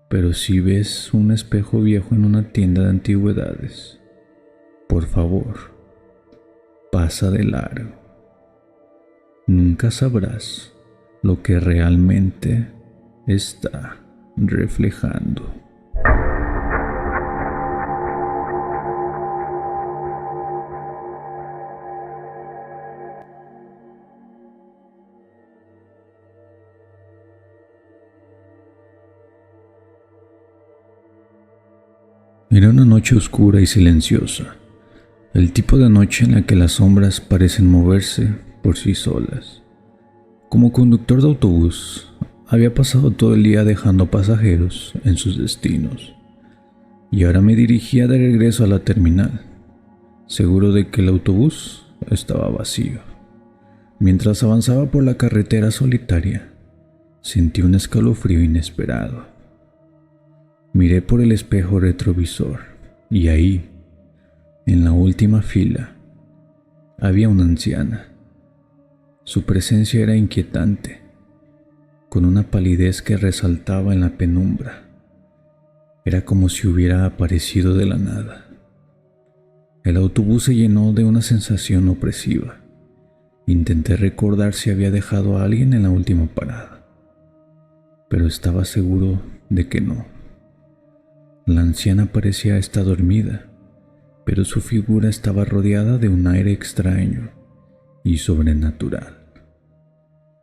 pero si ves un espejo viejo en una tienda de antigüedades, por favor, pasa de largo. Nunca sabrás lo que realmente está reflejando. Era una noche oscura y silenciosa, el tipo de noche en la que las sombras parecen moverse por sí solas. Como conductor de autobús, había pasado todo el día dejando pasajeros en sus destinos, y ahora me dirigía de regreso a la terminal, seguro de que el autobús estaba vacío. Mientras avanzaba por la carretera solitaria, sentí un escalofrío inesperado. Miré por el espejo retrovisor y ahí, en la última fila, había una anciana. Su presencia era inquietante, con una palidez que resaltaba en la penumbra. Era como si hubiera aparecido de la nada. El autobús se llenó de una sensación opresiva. Intenté recordar si había dejado a alguien en la última parada, pero estaba seguro de que no. La anciana parecía estar dormida, pero su figura estaba rodeada de un aire extraño y sobrenatural.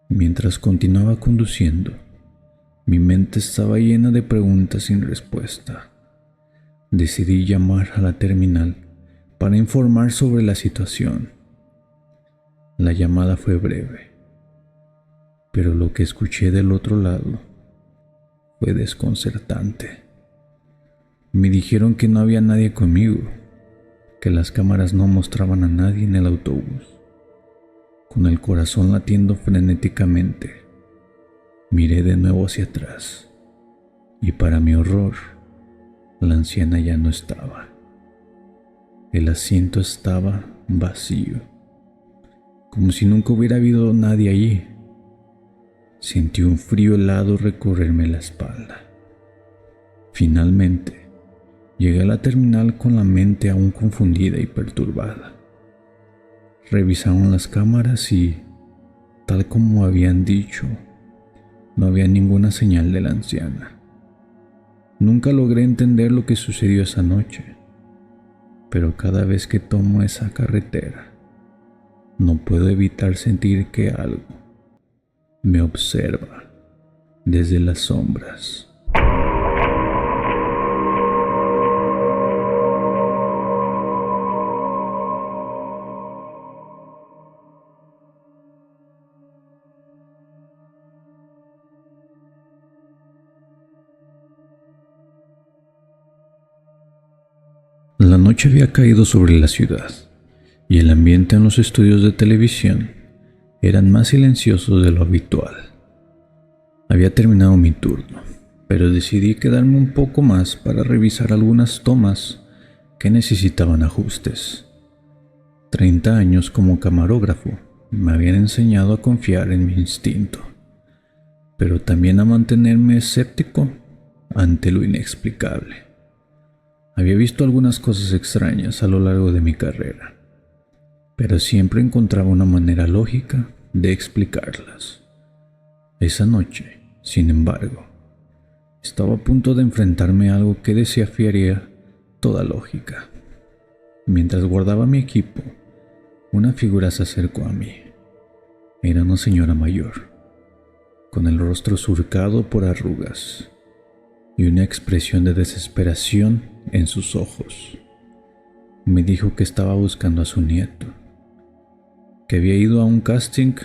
Mientras continuaba conduciendo, mi mente estaba llena de preguntas sin respuesta. Decidí llamar a la terminal para informar sobre la situación. La llamada fue breve, pero lo que escuché del otro lado Fue desconcertante. Me dijeron que no había nadie conmigo, que las cámaras no mostraban a nadie en el autobús. Con el corazón latiendo frenéticamente, miré de nuevo hacia atrás y para mi horror, la anciana ya no estaba. El asiento estaba vacío, como si nunca hubiera habido nadie allí. Sentí un frío helado recorrerme la espalda. Finalmente, llegué a la terminal con la mente aún confundida y perturbada. Revisaron las cámaras y, tal como habían dicho, no había ninguna señal de la anciana. Nunca logré entender lo que sucedió esa noche, pero cada vez que tomo esa carretera, no puedo evitar sentir que algo me observa desde las sombras. La noche había caído sobre la ciudad y el ambiente en los estudios de televisión eran más silenciosos de lo habitual. Había terminado mi turno, pero decidí quedarme un poco más para revisar algunas tomas que necesitaban ajustes. 30 años como camarógrafo me habían enseñado a confiar en mi instinto, pero también a mantenerme escéptico ante lo inexplicable. Había visto algunas cosas extrañas a lo largo de mi carrera, pero siempre encontraba una manera lógica de explicarlas. Esa noche, sin embargo, estaba a punto de enfrentarme a algo que desafiaría toda lógica. Mientras guardaba mi equipo, una figura se acercó a mí. Era una señora mayor, con el rostro surcado por arrugas y una expresión de desesperación en sus ojos. Me dijo que estaba buscando a su nieto, que había ido a un casting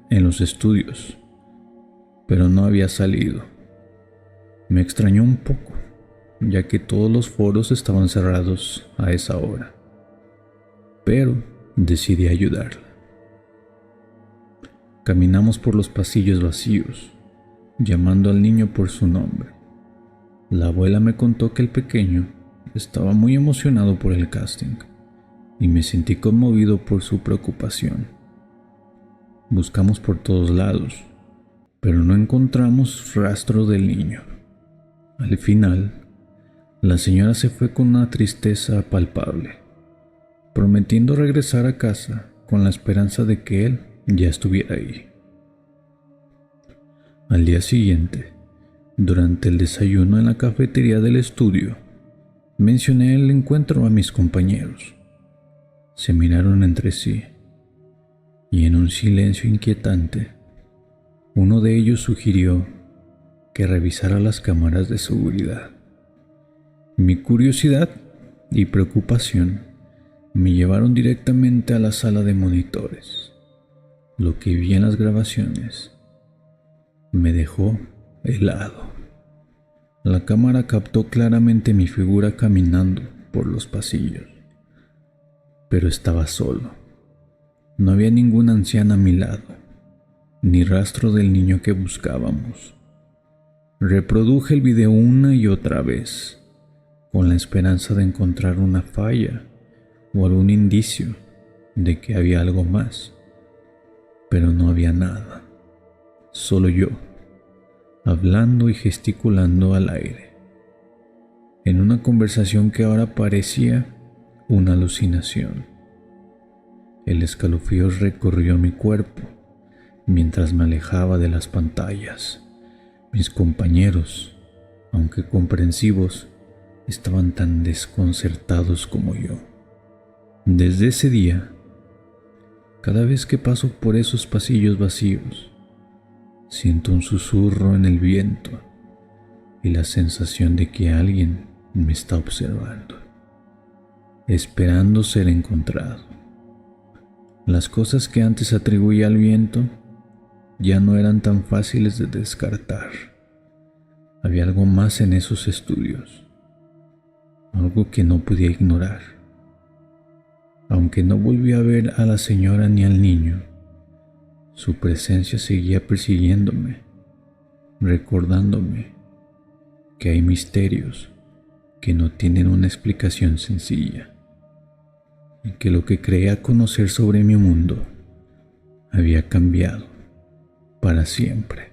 en los estudios, pero no había salido. Me extrañó un poco, ya que todos los foros estaban cerrados a esa hora, pero decidí ayudarla. Caminamos por los pasillos vacíos, llamando al niño por su nombre. La abuela me contó que el pequeño estaba muy emocionado por el casting y me sentí conmovido por su preocupación. Buscamos por todos lados, pero no encontramos rastro del niño. Al final, la señora se fue con una tristeza palpable, prometiendo regresar a casa con la esperanza de que él ya estuviera ahí. Al día siguiente, durante el desayuno en la cafetería del estudio, mencioné el encuentro a mis compañeros. Se miraron entre sí, y en un silencio inquietante, uno de ellos sugirió que revisara las cámaras de seguridad. Mi curiosidad y preocupación me llevaron directamente a la sala de monitores. Lo que vi en las grabaciones me dejó helado. La cámara captó claramente mi figura caminando por los pasillos, pero estaba solo. No había ninguna anciana a mi lado, ni rastro del niño que buscábamos. Reproduje el video una y otra vez, con la esperanza de encontrar una falla o algún indicio de que había algo más, pero no había nada, solo yo, hablando y gesticulando al aire, en una conversación que ahora parecía una alucinación. El escalofrío recorrió mi cuerpo mientras me alejaba de las pantallas. Mis compañeros, aunque comprensivos, estaban tan desconcertados como yo. Desde ese día, cada vez que paso por esos pasillos vacíos, siento un susurro en el viento y la sensación de que alguien me está observando, esperando ser encontrado. Las cosas que antes atribuía al viento ya no eran tan fáciles de descartar. Había algo más en esos estudios, algo que no podía ignorar. Aunque no volví a ver a la señora ni al niño, su presencia seguía persiguiéndome, recordándome que hay misterios que no tienen una explicación sencilla, y que lo que creía conocer sobre mi mundo había cambiado para siempre.